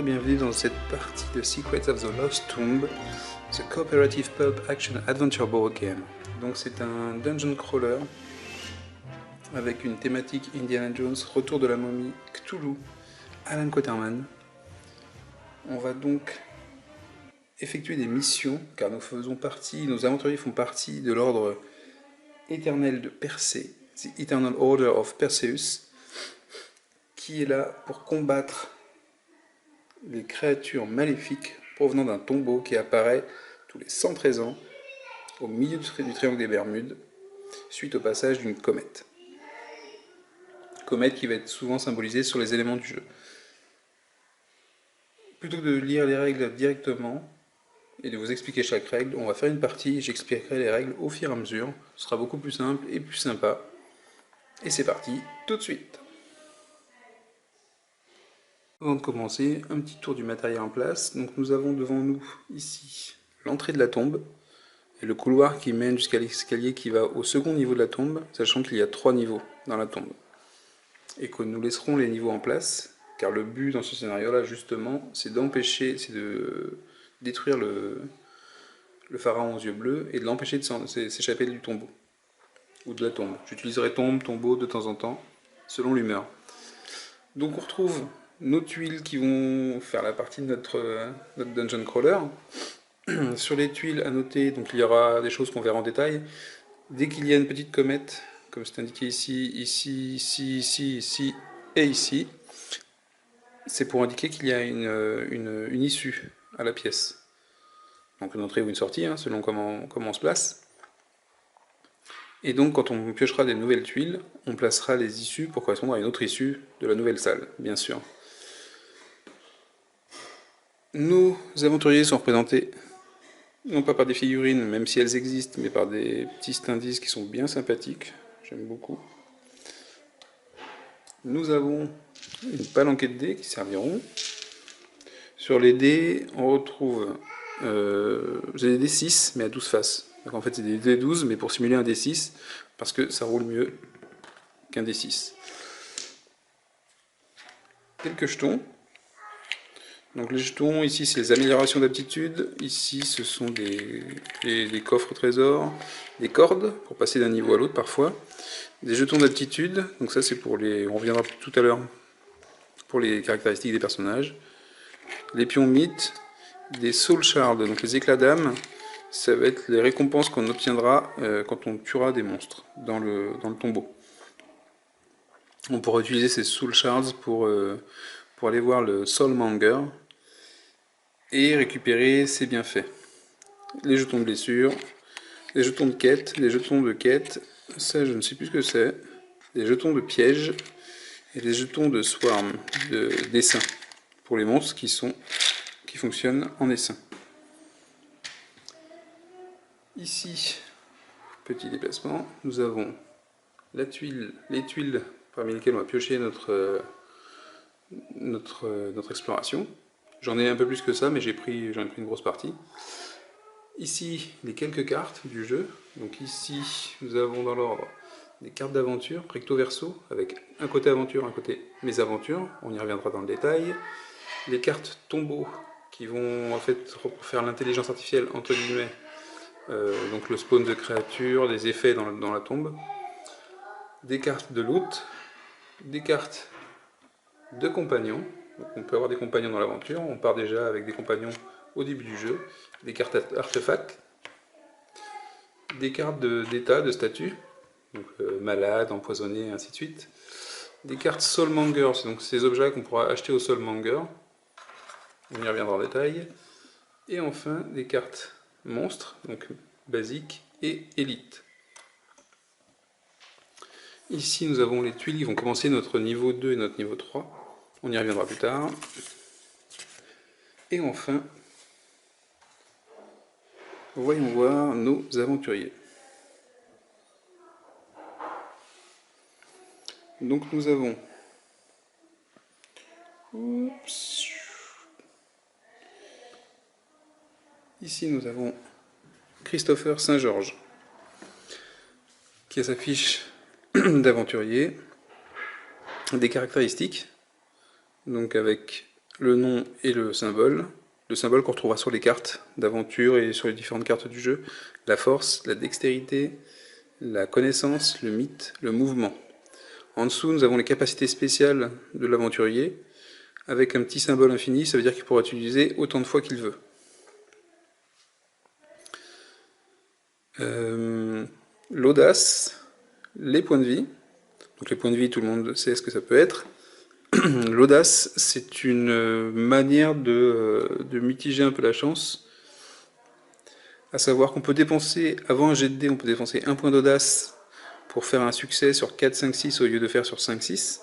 bienvenue dans cette partie de Secrets of the Lost Tomb, The Cooperative Pulp Action Adventure Board Game. Donc c'est un dungeon crawler avec une thématique Indiana Jones, Retour de la momie, Cthulhu, Alan Quaterman. On va donc effectuer des missions, car nos aventuriers font partie de l'ordre éternel de Persée, The Eternal Order of Perseus, qui est là pour combattre les créatures maléfiques provenant d'un tombeau qui apparaît tous les 113 ans au milieu du triangle des Bermudes suite au passage d'une comète. Comète qui va être souvent symbolisée sur les éléments du jeu. Plutôt que de lire les règles directement et de vous expliquer chaque règle, on va faire une partie et j'expliquerai les règles au fur et à mesure. Ce sera beaucoup plus simple et plus sympa. Et c'est parti, tout de suite. Avant de commencer, un petit tour du matériel en place. Donc nous avons devant nous ici l'entrée de la tombe et le couloir qui mène jusqu'à l'escalier qui va au second niveau de la tombe, sachant qu'il y a 3 niveaux dans la tombe. Et que nous laisserons les niveaux en place, car le but dans ce scénario-là, justement, c'est de détruire le pharaon aux yeux bleus et de l'empêcher de s'échapper du tombeau, ou de la tombe. J'utiliserai tombe, tombeau de temps en temps, selon l'humeur. Donc on retrouve nos tuiles qui vont faire la partie de notre dungeon crawler. Sur les tuiles à noter, donc il y aura des choses qu'on verra en détail. Dès qu'il y a une petite comète, comme c'est indiqué ici, ici et ici, c'est pour indiquer qu'il y a une issue à la pièce. Donc une entrée ou une sortie, selon comment on se place. Et donc quand on piochera des nouvelles tuiles, on placera les issues pour correspondre à une autre issue de la nouvelle salle, bien sûr. Nos aventuriers sont représentés non pas par des figurines, même si elles existent, mais par des petits indices qui sont bien sympathiques. J'aime beaucoup. Nous avons une palanquée de dés qui serviront. Sur les dés, on retrouve j'ai des D6, mais à 12 faces. Donc en fait, c'est des D12, mais pour simuler un D6, parce que ça roule mieux qu'un D6. Quelques jetons. Donc les jetons, ici c'est les améliorations d'aptitude, ici ce sont des coffres au trésor, des cordes pour passer d'un niveau à l'autre parfois, des jetons d'aptitude, donc ça c'est pour on reviendra tout à l'heure pour les caractéristiques des personnages, les pions mythes, des soul shards, donc les éclats d'âme, ça va être les récompenses qu'on obtiendra quand on tuera des monstres dans le tombeau. On pourra utiliser ces soul shards pour aller voir le soulmonger, et récupérer ses bienfaits. Les jetons de blessure, les jetons de quête, ça je ne sais plus ce que c'est, les jetons de piège et les jetons de swarm, de dessin, pour les monstres qui fonctionnent en essaim. Ici, petit déplacement, nous avons les tuiles parmi lesquelles on va piocher notre exploration. J'en ai un peu plus que ça, mais j'en ai pris une grosse partie. Ici, les quelques cartes du jeu. Donc ici, nous avons dans l'ordre des cartes d'aventure, recto verso, avec un côté aventure, un côté mésaventures. On y reviendra dans le détail. Les cartes tombeaux, qui vont en fait faire l'intelligence artificielle, entre guillemets, donc le spawn de créatures, des effets dans la tombe. Des cartes de loot, des cartes de compagnons. Donc on peut avoir des compagnons dans l'aventure, on part déjà avec des compagnons au début du jeu, des cartes artefacts, des cartes d'état, de statut, donc malade, empoisonné, ainsi de suite, des cartes soulmonger, c'est donc ces objets qu'on pourra acheter au soulmonger, on y reviendra en détail, et enfin des cartes monstres, donc basiques et élite. Ici nous avons les tuiles qui vont commencer notre niveau 2 et notre niveau 3. On y reviendra plus tard. Et enfin, voyons voir nos aventuriers. Donc nous avons... Ici nous avons Christopher Saint-Georges, qui a sa fiche d'aventurier, des caractéristiques, donc avec le nom et le symbole. Le symbole qu'on retrouvera sur les cartes d'aventure et sur les différentes cartes du jeu. La force, la dextérité, la connaissance, le mythe, le mouvement. En dessous, nous avons les capacités spéciales de l'aventurier. Avec un petit symbole infini, ça veut dire qu'il pourra utiliser autant de fois qu'il veut. L'audace, les points de vie. Donc les points de vie, tout le monde sait ce que ça peut être. L'audace, c'est une manière de mitiger un peu la chance. À savoir qu'on peut dépenser, avant un jet de dés, on peut dépenser un point d'audace pour faire un succès sur 4, 5, 6 au lieu de faire sur 5, 6.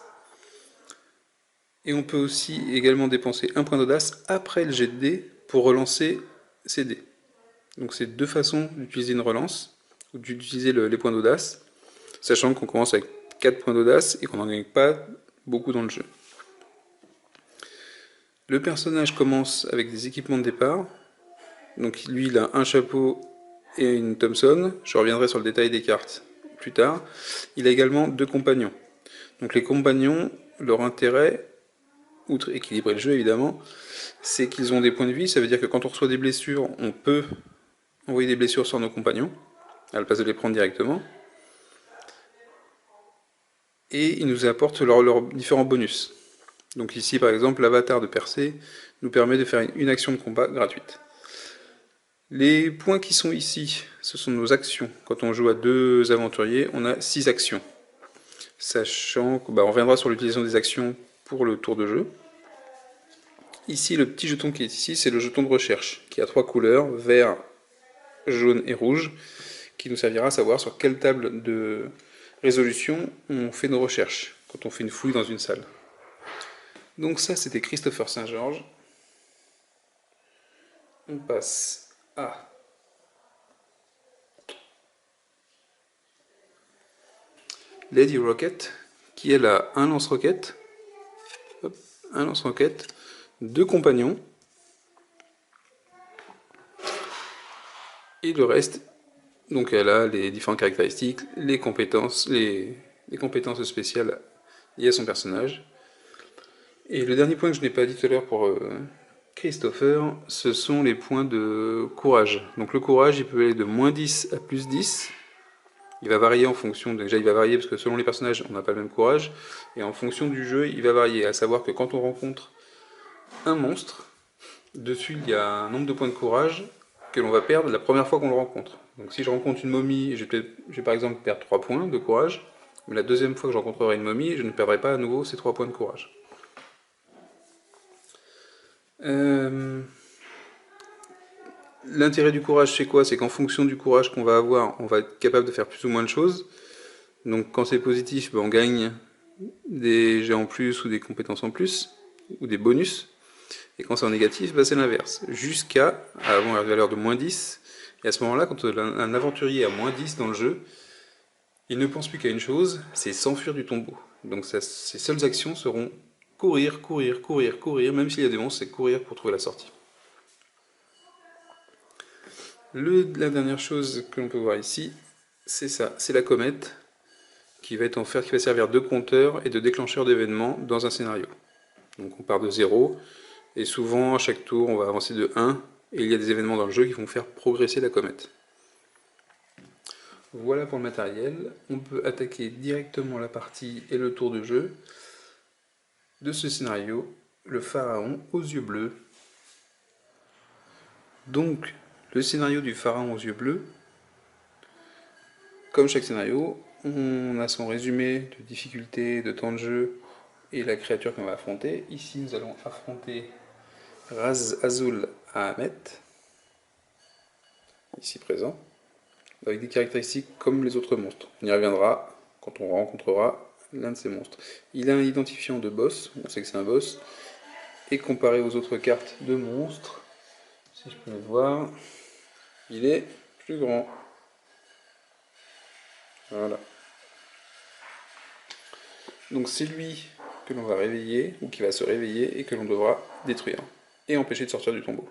Et on peut aussi également dépenser un point d'audace après le jet de dés pour relancer ses dés. Donc c'est deux façons d'utiliser une relance, ou d'utiliser les points d'audace, sachant qu'on commence avec 4 points d'audace et qu'on n'en gagne pas beaucoup dans le jeu. Le personnage commence avec des équipements de départ. Donc lui, il a un chapeau et une Thompson. Je reviendrai sur le détail des cartes plus tard. Il a également 2 compagnons. Donc les compagnons, leur intérêt, outre équilibrer le jeu évidemment, c'est qu'ils ont des points de vie. Ça veut dire que quand on reçoit des blessures, on peut envoyer des blessures sur nos compagnons, à la place de les prendre directement. Et ils nous apportent leurs différents bonus. Donc ici par exemple, l'avatar de Persée nous permet de faire une action de combat gratuite. Les points qui sont ici, ce sont nos actions. Quand on joue à 2 aventuriers, on a 6 actions. Sachant qu'on reviendra sur l'utilisation des actions pour le tour de jeu. Ici, le petit jeton qui est ici, c'est le jeton de recherche, qui a 3 couleurs, vert, jaune et rouge, qui nous servira à savoir sur quelle table de résolution on fait nos recherches, quand on fait une fouille dans une salle. Donc ça, c'était Christopher Saint-Georges. On passe à Lady Rocket, qui elle a un lance-roquette, un lance-roquette, 2 compagnons, et le reste, donc elle a les différentes caractéristiques, les compétences spéciales liées à son personnage. Et le dernier point que je n'ai pas dit tout à l'heure pour Christopher, ce sont les points de courage. Donc le courage, il peut aller de moins 10 à plus 10. Il va varier en fonction, déjà il va varier parce que selon les personnages, on n'a pas le même courage. Et en fonction du jeu, il va varier. À savoir que quand on rencontre un monstre, dessus il y a un nombre de points de courage que l'on va perdre la première fois qu'on le rencontre. Donc si je rencontre une momie, je vais par exemple perdre 3 points de courage. Mais la deuxième fois que je rencontrerai une momie, je ne perdrai pas à nouveau ces 3 points de courage. L'intérêt du courage, c'est quoi? C'est qu'en fonction du courage qu'on va avoir, on va être capable de faire plus ou moins de choses. Donc quand c'est positif, on gagne des jets en plus ou des compétences en plus, ou des bonus. Et quand c'est en négatif, c'est l'inverse. Jusqu'à avoir la valeur de moins 10. Et à ce moment-là, quand un aventurier a moins 10 dans le jeu, il ne pense plus qu'à une chose, c'est s'enfuir du tombeau. Donc ses seules actions seront courir, courir, courir, courir, même s'il y a des monstres, c'est courir pour trouver la sortie. La dernière chose que l'on peut voir ici, c'est ça, c'est la comète, qui va servir de compteur et de déclencheur d'événements dans un scénario. Donc on part de 0, et souvent à chaque tour on va avancer de 1, et il y a des événements dans le jeu qui vont faire progresser la comète. Voilà pour le matériel, on peut attaquer directement la partie et le tour de jeu de ce scénario, le pharaon aux yeux bleus. Donc le scénario du pharaon aux yeux bleus, comme chaque scénario, on a son résumé de difficulté, de temps de jeu et la créature qu'on va affronter. Ici, nous allons affronter Raz Azul Ahmet, ici présent, avec des caractéristiques comme les autres monstres. On y reviendra quand on rencontrera l'un de ces monstres. Il a un identifiant de boss, on sait que c'est un boss, et comparé aux autres cartes de monstres, si je peux le voir, il est plus grand. Voilà. Donc c'est lui que l'on va réveiller, ou qui va se réveiller, et que l'on devra détruire, et empêcher de sortir du tombeau.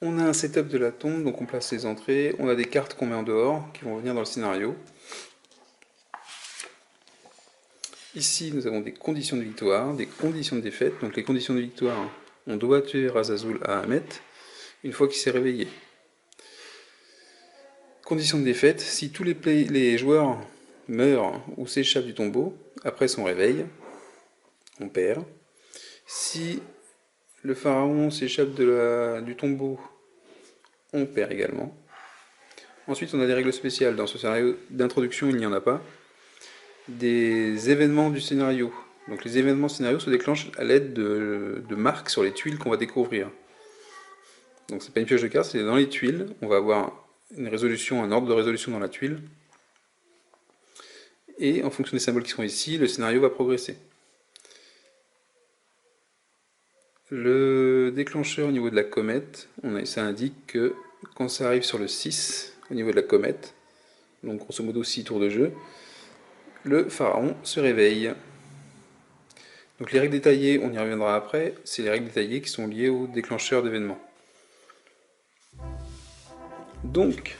On a un setup de la tombe, donc on place les entrées, on a des cartes qu'on met en dehors, qui vont venir dans le scénario. Ici, nous avons des conditions de victoire, des conditions de défaite. Donc les conditions de victoire, on doit tuer Razazul à Ahmet une fois qu'il s'est réveillé. Condition de défaite, si tous les joueurs meurent ou s'échappent du tombeau après son réveil, on perd. Si le pharaon s'échappe du tombeau, on perd également. Ensuite, on a des règles spéciales. Dans ce scénario d'introduction, il n'y en a pas. Des événements du scénario. Donc les événements du scénario se déclenchent à l'aide de marques sur les tuiles qu'on va découvrir. Donc c'est pas une pioche de cartes, c'est dans les tuiles. On va avoir une résolution, un ordre de résolution dans la tuile. Et en fonction des symboles qui sont ici, le scénario va progresser. Le déclencheur au niveau de la comète, ça indique que quand ça arrive sur le 6 au niveau de la comète, donc grosso modo 6 tours de jeu, le pharaon se réveille. Donc les règles détaillées, on y reviendra après, c'est les règles détaillées qui sont liées au déclencheur d'événements. Donc,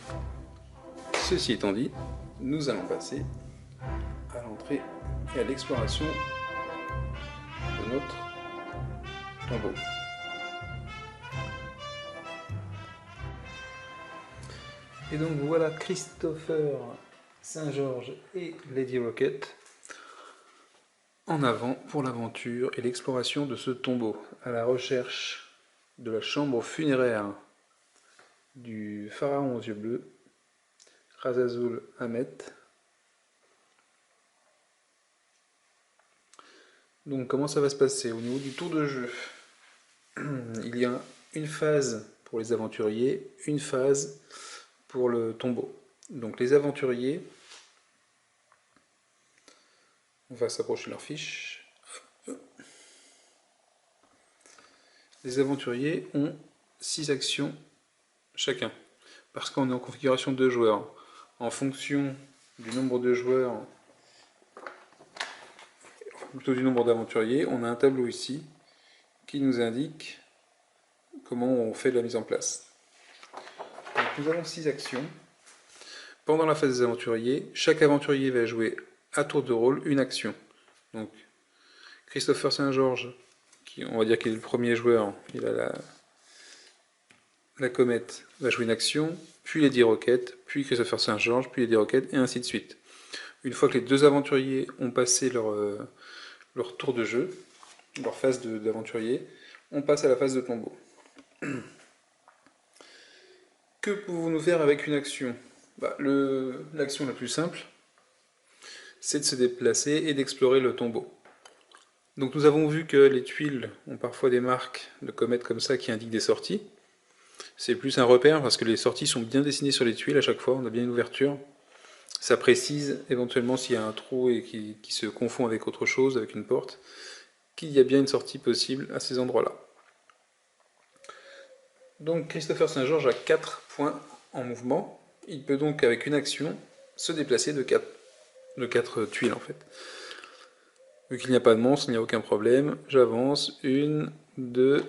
ceci étant dit, nous allons passer à l'entrée et à l'exploration de notre tombeau. Et donc voilà Christopher, Saint-Georges et Lady Rocket en avant pour l'aventure et l'exploration de ce tombeau, à la recherche de la chambre funéraire du pharaon aux yeux bleus, Razazul Ahmet. Donc comment ça va se passer? Au niveau du tour de jeu, il y a une phase pour les aventuriers, une phase pour le tombeau. Donc les aventuriers, on va s'approcher de leur fiche. Les aventuriers ont 6 actions chacun, parce qu'on est en configuration de 2 joueurs. En fonction du nombre de joueurs, plutôt du nombre d'aventuriers, on a un tableau ici qui nous indique comment on fait la mise en place. Donc nous avons 6 actions. Pendant la phase des aventuriers, chaque aventurier va jouer à tour de rôle une action. Donc Christopher Saint-Georges, on va dire qu'il est le premier joueur, il a la comète, va jouer une action, puis Lady Rocket, puis Christopher Saint-Georges, puis Lady Rocket, et ainsi de suite. Une fois que les 2 aventuriers ont passé leur tour de jeu, leur phase d'aventurier, on passe à la phase de tombeau. Que pouvons-nous faire avec une action? L'action la plus simple, c'est de se déplacer et d'explorer le tombeau. Donc nous avons vu que les tuiles ont parfois des marques de comètes comme ça qui indiquent des sorties. C'est plus un repère parce que les sorties sont bien dessinées sur les tuiles à chaque fois, on a bien une ouverture. Ça précise éventuellement s'il y a un trou et qui se confond avec autre chose, avec une porte, qu'il y a bien une sortie possible à ces endroits-là. Donc Christopher Saint-Georges a 4 points en mouvement. Il peut donc avec une action se déplacer de 4 tuiles en fait. Vu qu'il n'y a pas de monstre, il n'y a aucun problème. J'avance, 1, 2,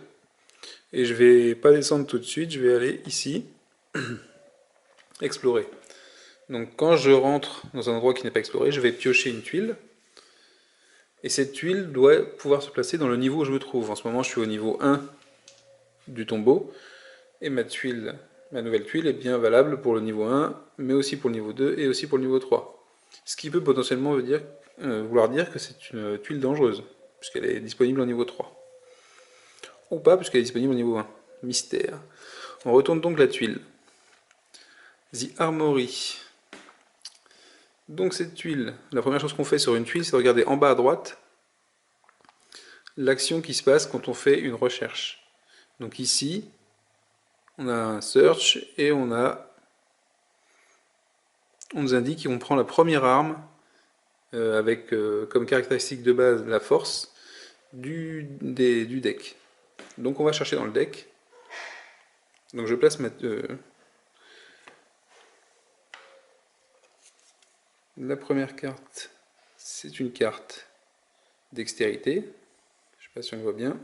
et je vais pas descendre tout de suite, je vais aller ici, explorer. Donc quand je rentre dans un endroit qui n'est pas exploré, je vais piocher une tuile. Et cette tuile doit pouvoir se placer dans le niveau où je me trouve. En ce moment, je suis au niveau 1 du tombeau. Et ma nouvelle tuile est bien valable pour le niveau 1, mais aussi pour le niveau 2 et aussi pour le niveau 3. Ce qui peut potentiellement vouloir dire que c'est une tuile dangereuse, puisqu'elle est disponible au niveau 3. Ou pas, puisqu'elle est disponible au niveau 1. Mystère. On retourne donc la tuile. The Armory. Donc cette tuile, la première chose qu'on fait sur une tuile, c'est de regarder en bas à droite l'action qui se passe quand on fait une recherche. Donc ici, on a un search et on nous indique qu'on prend la première arme avec comme caractéristique de base la force du deck. Donc on va chercher dans le deck. Donc je place la première carte, c'est une carte dextérité. Je ne sais pas si on voit bien.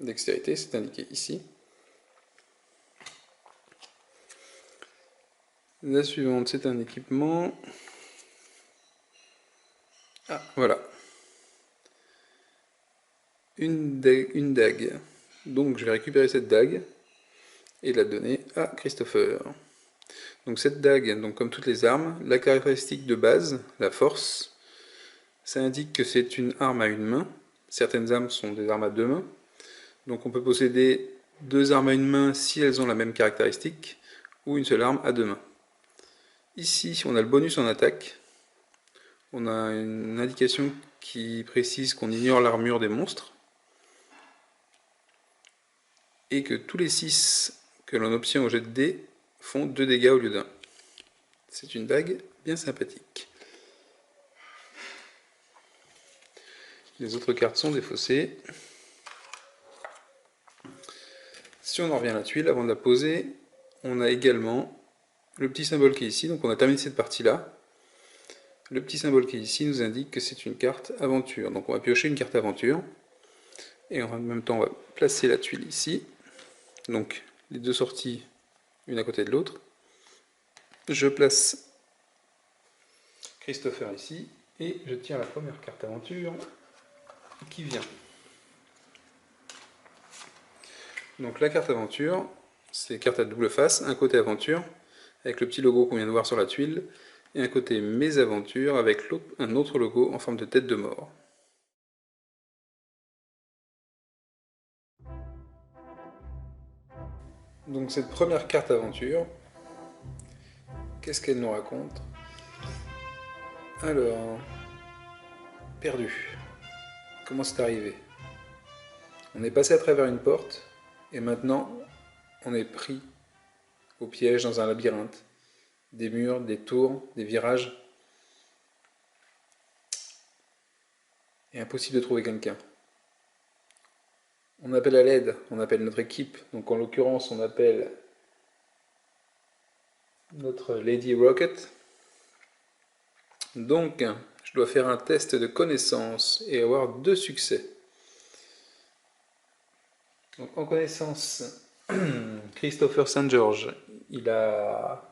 Dextérité, c'est indiqué ici. La suivante, c'est un équipement. Ah, voilà. Une dague. Donc je vais récupérer cette dague et la donner à Christopher. Donc cette dague, donc comme toutes les armes, la caractéristique de base, la force, ça indique que c'est une arme à une main. Certaines armes sont des armes à deux mains. Donc on peut posséder deux armes à une main si elles ont la même caractéristique, ou une seule arme à deux mains. Ici, on a le bonus en attaque. On a une indication qui précise qu'on ignore l'armure des monstres. Et que tous les 6 que l'on obtient au jet de dés font 2 dégâts au lieu d'un. C'est une dague bien sympathique. Les autres cartes sont défaussées. Si on en revient à la tuile, avant de la poser, on a également le petit symbole qui est ici. Donc on a terminé cette partie-là. Le petit symbole qui est ici nous indique que c'est une carte aventure. Donc on va piocher une carte aventure. Et en même temps, on va placer la tuile ici. Donc les deux sorties, une à côté de l'autre. Je place Christopher ici. Et je tire la première carte aventure qui vient. Donc la carte aventure, c'est carte à double face, un côté aventure, avec le petit logo qu'on vient de voir sur la tuile, et un côté mes aventures avec un autre logo en forme de tête de mort. Donc cette première carte aventure, qu'est-ce qu'elle nous raconte? Alors, perdu. Comment c'est arrivé? On est passé à travers une porte, et maintenant on est pris au piège dans un labyrinthe. Des murs, des tours, des virages, et impossible de trouver quelqu'un. On appelle à l'aide, on appelle notre équipe, donc en l'occurrence on appelle notre Lady Rocket. Donc je dois faire un test de connaissance et avoir 2 succès. Donc en connaissance, Christopher St. George, il a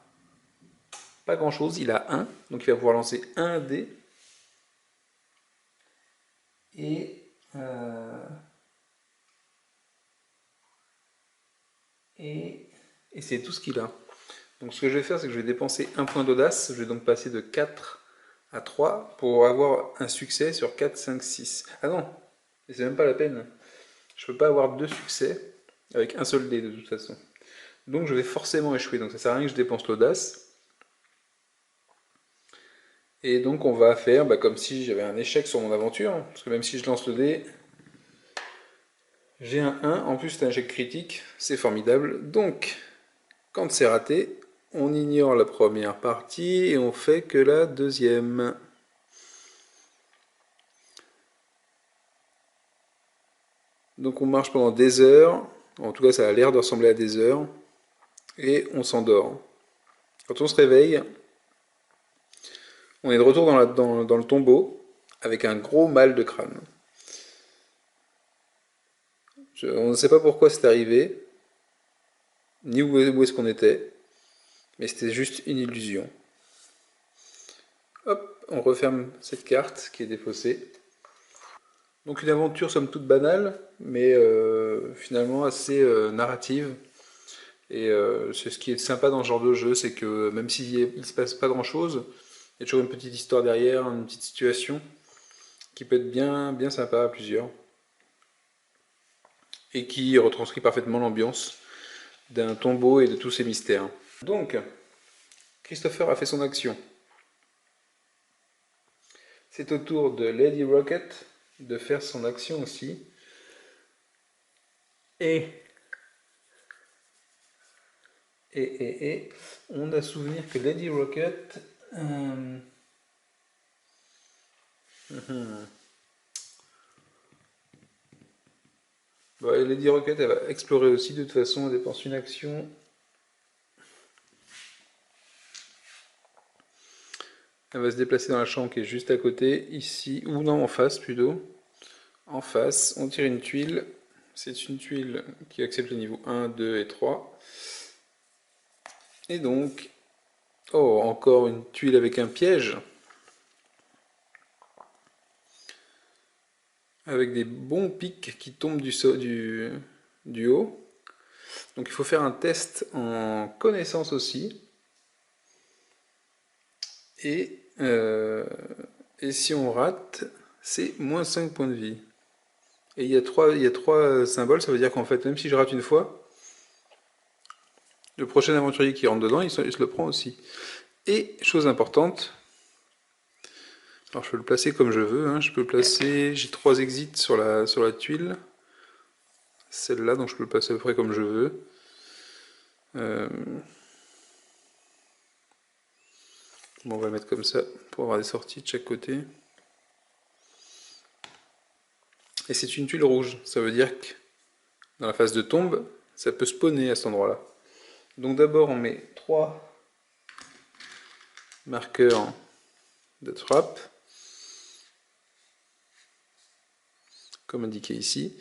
pas grand chose, il a 1, donc il va pouvoir lancer un dé. Et, et c'est tout ce qu'il a. Donc ce que je vais faire, c'est que je vais dépenser un point d'audace. Je vais donc passer de 4 à 3 pour avoir un succès sur 4, 5, 6. Ah non, c'est même pas la peine. Je peux pas avoir 2 succès avec un seul dé de toute façon. Donc je vais forcément échouer. Donc ça sert à rien que je dépense l'audace. Et donc on va faire comme si j'avais un échec sur mon aventure. Parce que même si je lance le dé, j'ai un 1. En plus c'est un échec critique. C'est formidable. Donc quand c'est raté, on ignore la première partie et on fait que la deuxième. Donc on marche pendant des heures, en tout cas ça a l'air de ressembler à des heures, et on s'endort. Quand on se réveille, on est de retour dans le tombeau, avec un gros mal de crâne. On ne sait pas pourquoi c'est arrivé, ni où est-ce qu'on était, mais c'était juste une illusion. Hop, on referme cette carte qui est défaussée. Donc une aventure somme toute banale, mais finalement assez narrative. Et c'est ce qui est sympa dans ce genre de jeu, c'est que même s'il ne se passe pas grand chose, il y a toujours une petite histoire derrière, une petite situation qui peut être bien, bien sympa à plusieurs et qui retranscrit parfaitement l'ambiance d'un tombeau et de tous ses mystères. Donc, Christopher a fait son action. C'est au tour de Lady Rocket de faire son action aussi. Et on a souvenir que Lady Rocket... Lady Rocket, elle va explorer aussi, de toute façon, elle dépense une action. Elle va se déplacer dans la chambre qui est juste à côté, ici, ou non, en face plutôt. En face, on tire une tuile. C'est une tuile qui accepte le niveau 1, 2 et 3. Et donc, oh, encore une tuile avec un piège. avec des bons pics qui tombent du haut. Donc il faut faire un test en connaissance aussi. Et, et si on rate, c'est moins 5 points de vie. Et il y a trois symboles, ça veut dire qu'en fait, même si je rate une fois, le prochain aventurier qui rentre dedans, il se le prend aussi. Et, chose importante, alors je peux le placer comme je veux, hein, je peux le placer, j'ai 3 exits sur la tuile, celle-là, donc je peux le placer à peu près comme je veux. Bon, on va le mettre comme ça, pour avoir des sorties de chaque côté. Et c'est une tuile rouge, ça veut dire que dans la phase de tombe, ça peut spawner à cet endroit-là. Donc d'abord on met 3 marqueurs de trap, comme indiqué ici.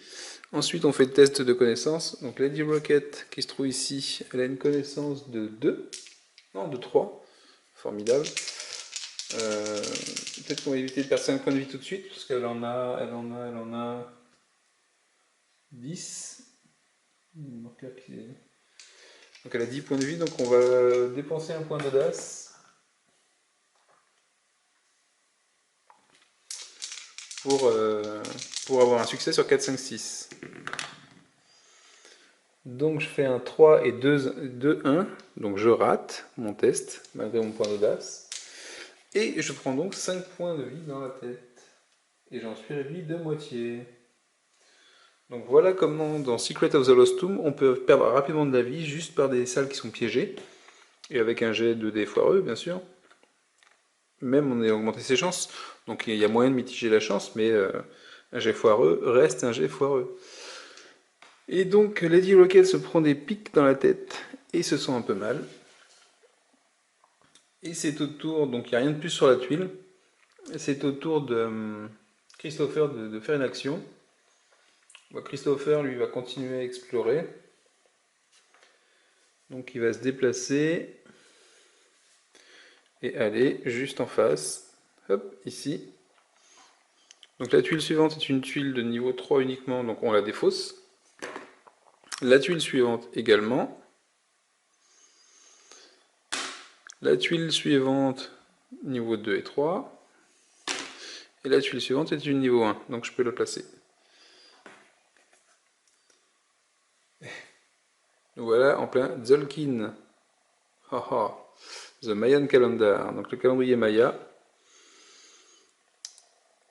Ensuite on fait le test de connaissance. Donc Lady Rocket qui se trouve ici, elle a une connaissance de 2, non de 3, formidable. Peut-être qu'on va éviter de perdre 5 points de vie tout de suite, parce qu'elle en a 10. Donc elle a 10 points de vie, donc on va dépenser un point d'audace pour avoir un succès sur 4, 5, 6. Donc je fais un 3 et 2, 1, donc je rate mon test, malgré mon point d'audace. Et je prends donc 5 points de vie dans la tête. Et j'en suis réduit de moitié. Donc voilà comment dans Secret of the Lost Tomb, on peut perdre rapidement de la vie juste par des salles qui sont piégées. Et avec un jet de dés foireux, bien sûr. Même on a augmenté ses chances. Donc il y a moyen de mitiger la chance, mais un jet foireux reste un jet foireux. Et donc Lady Rocket se prend des pics dans la tête et se sent un peu mal. Et c'est au tour, donc il n'y a rien de plus sur la tuile, c'est au tour de Christopher de faire une action. Christopher, lui, va continuer à explorer. Donc il va se déplacer et aller juste en face. Hop, ici. Donc la tuile suivante est une tuile de niveau 3 uniquement, donc on la défausse. La tuile suivante également. La tuile suivante, niveau 2 et 3. Et la tuile suivante est une niveau 1, donc je peux la placer. Nous voilà en plein Tzolk'in. The Mayan Calendar, donc le calendrier Maya.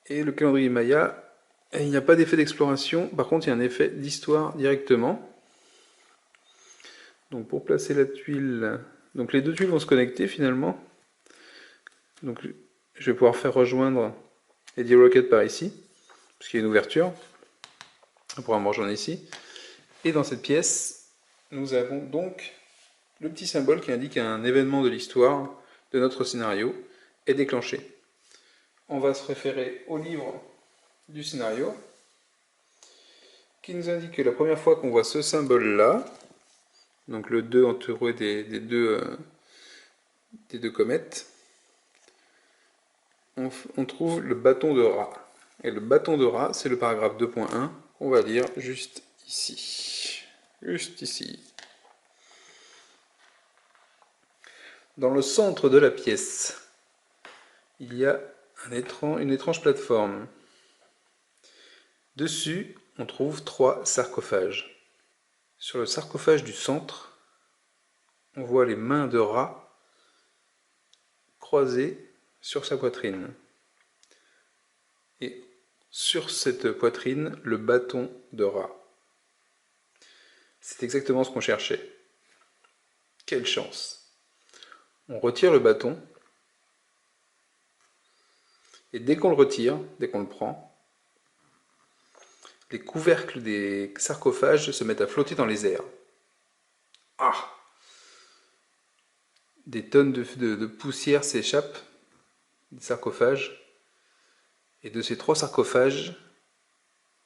Et le calendrier Maya, il n'y a pas d'effet d'exploration, par contre il y a un effet d'histoire directement. Donc pour placer la tuile, donc les deux tuiles vont se connecter finalement. Donc je vais pouvoir faire rejoindre Lady Rocket par ici, parce qu'il y a une ouverture. On pourra me rejoindre ici. Et dans cette pièce, nous avons donc le petit symbole qui indique un événement de l'histoire de notre scénario est déclenché. On va se référer au livre du scénario qui nous indique que la première fois qu'on voit ce symbole-là, donc le 2 entouré des deux comètes, on trouve le bâton de Ra. Et le bâton de Ra, c'est le paragraphe 2.1 qu'on va lire juste ici. Juste ici. Dans le centre de la pièce, il y a une étrange plateforme. Dessus, on trouve 3 sarcophages. Sur le sarcophage du centre, on voit les mains de Ra croisées sur sa poitrine. Et sur cette poitrine, le bâton de Ra. C'est exactement ce qu'on cherchait. Quelle chance! On retire le bâton, et dès qu'on le retire, dès qu'on le prend, les couvercles des sarcophages se mettent à flotter dans les airs. Ah! Des tonnes de poussière s'échappent des sarcophages, et de ces 3 sarcophages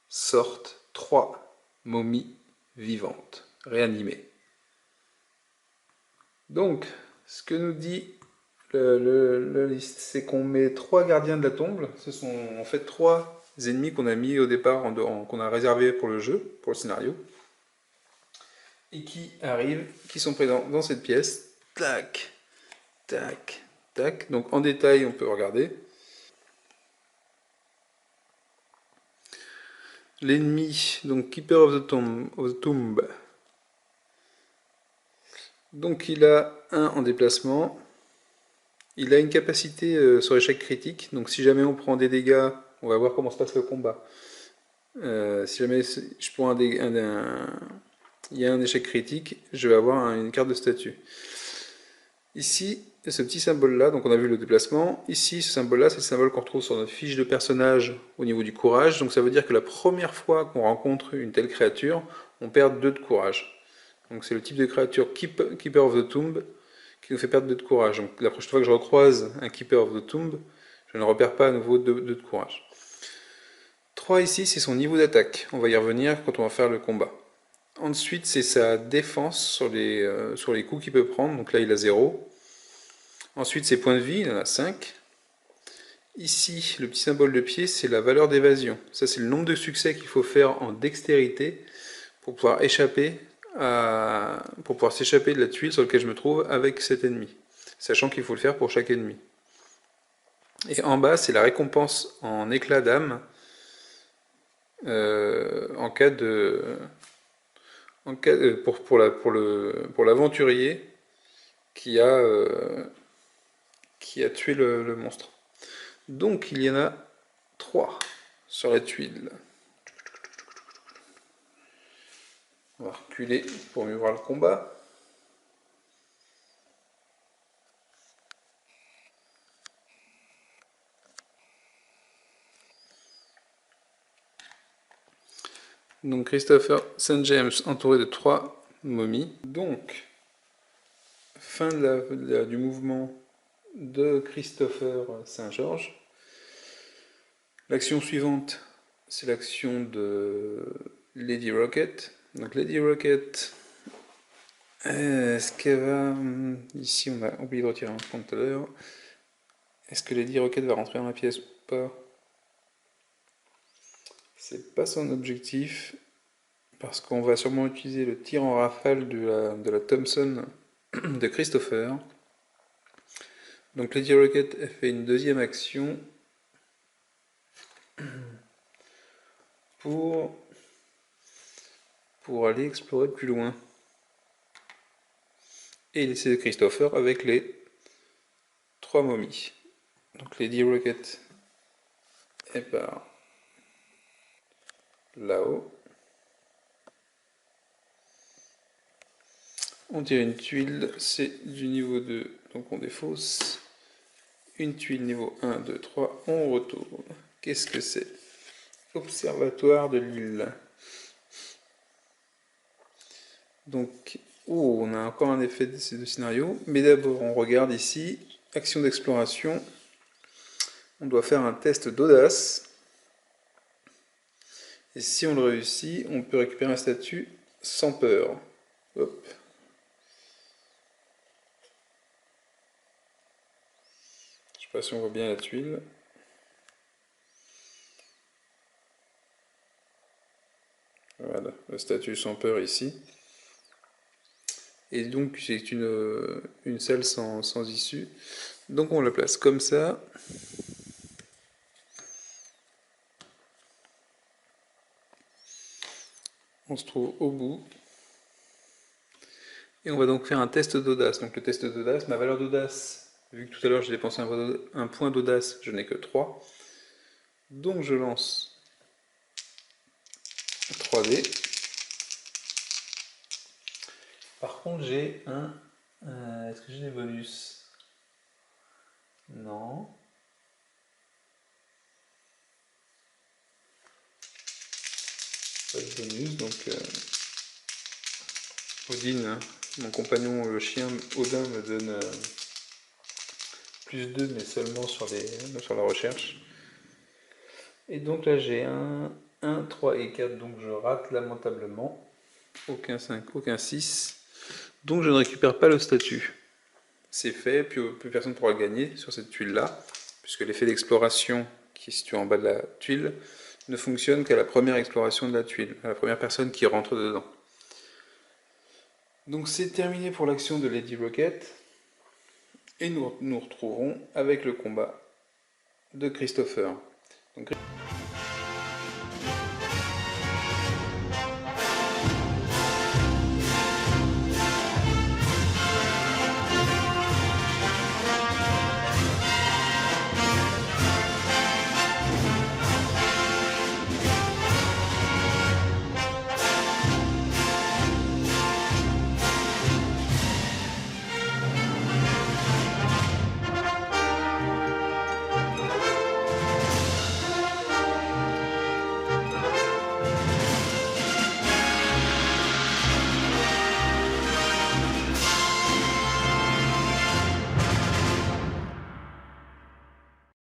sortent 3 momies vivantes, réanimées. Donc, ce que nous dit le liste, c'est qu'on met 3 gardiens de la tombe. Ce sont en fait 3 ennemis qu'on a mis au départ, qu'on a réservés pour le jeu, pour le scénario, et qui arrivent, qui sont présents dans cette pièce. Tac, tac, tac. Donc en détail, on peut regarder. L'ennemi, donc Keeper of the Tomb. Donc il a 1 en déplacement. Il a une capacité sur échec critique. Donc si jamais on prend des dégâts, on va voir comment se passe le combat. Si jamais je prends il y a un échec critique, je vais avoir une carte de statut. Ici, ce petit symbole-là, donc on a vu le déplacement. Ici, ce symbole-là, c'est le symbole qu'on retrouve sur notre fiche de personnage au niveau du courage. Donc ça veut dire que la première fois qu'on rencontre une telle créature, on perd 2 de courage. Donc c'est le type de créature Keeper of the Tomb qui nous fait perdre 2 de courage. Donc la prochaine fois que je recroise un Keeper of the Tomb, je ne repère pas à nouveau 2 de courage. 3 ici, c'est son niveau d'attaque. On va y revenir quand on va faire le combat. Ensuite, c'est sa défense sur les coups qu'il peut prendre. Donc là, il a 0. Ensuite, ses points de vie, il en a 5. Ici, le petit symbole de pied, c'est la valeur d'évasion. Ça, c'est le nombre de succès qu'il faut faire en dextérité pour pouvoir s'échapper de la tuile sur laquelle je me trouve avec cet ennemi. Sachant qu'il faut le faire pour chaque ennemi. Et en bas, c'est la récompense en éclat d'âme en cas de... pour l'aventurier qui a tué le monstre. Donc il y en a 3 sur la tuile. On va reculer pour mieux voir le combat. Donc Christopher St. James entouré de 3 momies. Donc, fin du mouvement de Christopher Saint-Georges. L'action suivante, c'est l'action de Lady Rocket. Donc Lady Rocket, est-ce qu'elle va... Ici, on a oublié de retirer un point tout à l'heure. Est-ce que Lady Rocket va rentrer dans la pièce ou pas? C'est pas son objectif, parce qu'on va sûrement utiliser le tir en rafale de la Thompson de Christopher. Donc Lady Rocket elle fait une deuxième action pour aller explorer plus loin. Et laisser Christopher avec les 3 momies. Donc Lady Rocket est par là-haut. On tire une tuile, c'est du niveau 2, donc on défausse. Une tuile niveau 1, 2, 3, on retourne. Qu'est-ce que c'est? Observatoire de l'île. Donc, on a encore un effet de ces 2 scénarios. Mais d'abord, on regarde ici, action d'exploration. On doit faire un test d'audace. Et si on le réussit, on peut récupérer un statut sans peur. Hop. Je sais pas si on voit bien la tuile. Voilà, le statut sans peur ici. Et donc c'est une salle sans issue. Donc on la place comme ça. On se trouve au bout. Et on va donc faire un test d'audace. Donc le test d'audace, ma valeur d'audace, vu que tout à l'heure j'ai dépensé un point d'audace, je n'ai que 3. Donc je lance 3 dés. Par contre j'ai un... Est-ce que j'ai des bonus? Non. Pas de bonus, donc... Odin, hein, mon compagnon le chien Odin me donne plus 2, mais seulement sur la recherche. Et donc là j'ai 1, 3 et 4, donc je rate lamentablement. Aucun 5, aucun 6. Donc je ne récupère pas le statut. C'est fait, plus personne ne pourra le gagner sur cette tuile-là, puisque l'effet d'exploration qui est situé en bas de la tuile ne fonctionne qu'à la première exploration de la tuile, à la première personne qui rentre dedans. Donc c'est terminé pour l'action de Lady Rocket, et nous nous retrouverons avec le combat de Christopher. Donc,